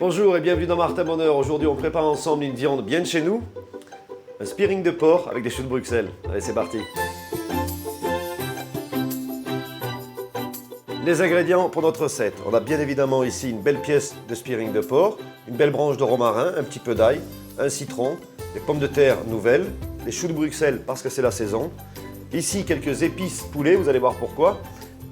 Bonjour et bienvenue dans Martin Bonheur. Aujourd'hui, on prépare ensemble une viande bien de chez nous. Un spearing de porc avec des choux de Bruxelles. Allez, c'est parti. Les ingrédients pour notre recette. On a bien évidemment ici une belle pièce de spearing de porc, une belle branche de romarin, un petit peu d'ail, un citron, des pommes de terre nouvelles, des choux de Bruxelles parce que c'est la saison. Ici, quelques épices poulet, vous allez voir pourquoi,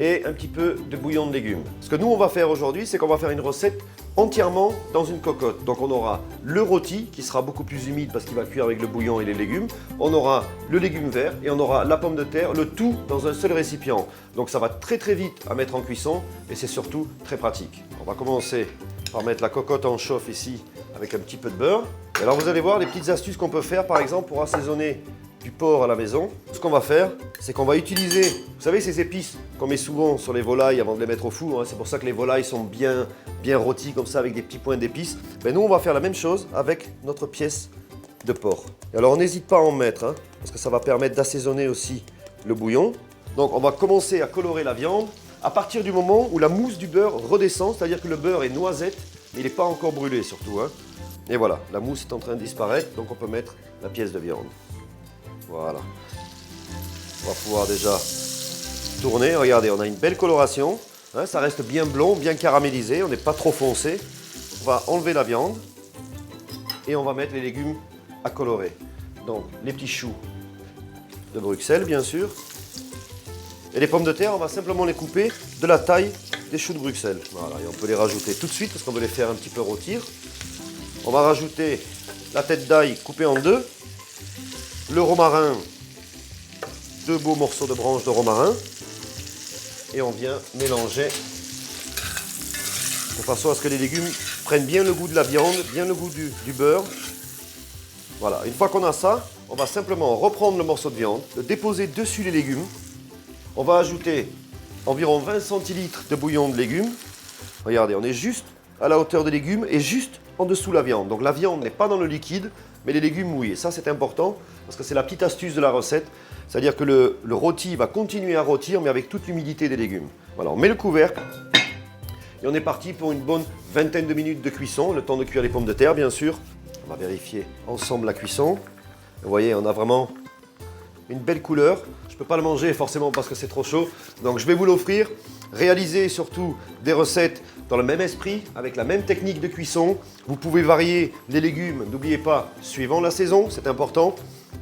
et un petit peu de bouillon de légumes. Ce que nous, on va faire aujourd'hui, c'est qu'on va faire une recette entièrement dans une cocotte. Donc on aura le rôti qui sera beaucoup plus humide parce qu'il va cuire avec le bouillon et les légumes. On aura le légume vert et on aura la pomme de terre, le tout dans un seul récipient. Donc ça va très vite à mettre en cuisson et c'est surtout très pratique. On va commencer par mettre la cocotte en chauffe ici avec un petit peu de beurre. Et alors vous allez voir les petites astuces qu'on peut faire par exemple pour assaisonner du porc à la maison. Ce qu'on va faire, c'est qu'on va utiliser, vous savez, ces épices qu'on met souvent sur les volailles avant de les mettre au four. C'est pour ça que les volailles sont bien rôties comme ça avec des petits points d'épices. Ben nous, on va faire la même chose avec notre pièce de porc. Et alors, on n'hésite pas à en mettre, parce que ça va permettre d'assaisonner aussi le bouillon. Donc, on va commencer à colorer la viande à partir du moment où la mousse du beurre redescend, c'est-à-dire que le beurre est noisette, mais il n'est pas encore brûlé surtout. Et voilà, la mousse est en train de disparaître, donc on peut mettre la pièce de viande. Voilà. On va pouvoir déjà tourner. Regardez, on a une belle coloration. Ça reste bien blond, bien caramélisé. On n'est pas trop foncé. On va enlever la viande et on va mettre les légumes à colorer. Donc, les petits choux de Bruxelles, bien sûr. Et les pommes de terre, on va simplement les couper de la taille des choux de Bruxelles. Voilà, et on peut les rajouter tout de suite parce qu'on veut les faire un petit peu rôtir. On va rajouter la tête d'ail coupée en deux. Le romarin, deux beaux morceaux de branches de romarin. Et on vient mélanger de façon à ce que les légumes prennent bien le goût de la viande, bien le goût du beurre. Voilà, une fois qu'on a ça, on va simplement reprendre le morceau de viande, le déposer dessus les légumes. On va ajouter environ 20 centilitres de bouillon de légumes. Regardez, on est juste à la hauteur des légumes et juste en dessous la viande. Donc la viande n'est pas dans le liquide, mais les légumes mouillés. Ça, c'est important parce que c'est la petite astuce de la recette. C'est-à-dire que le rôti va continuer à rôtir, mais avec toute l'humidité des légumes. Voilà, on met le couvercle et on est parti pour une bonne vingtaine de minutes de cuisson, le temps de cuire les pommes de terre, bien sûr. On va vérifier ensemble la cuisson. Vous voyez, on a vraiment une belle couleur. Je ne peux pas le manger forcément parce que c'est trop chaud, donc je vais vous l'offrir. Réalisez surtout des recettes dans le même esprit, avec la même technique de cuisson. Vous pouvez varier les légumes, n'oubliez pas, suivant la saison, c'est important.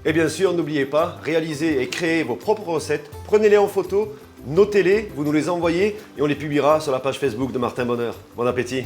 Et bien sûr, n'oubliez pas, réalisez et créez vos propres recettes. Prenez-les en photo, notez-les, vous nous les envoyez et on les publiera sur la page Facebook de Martin Bonheur. Bon appétit!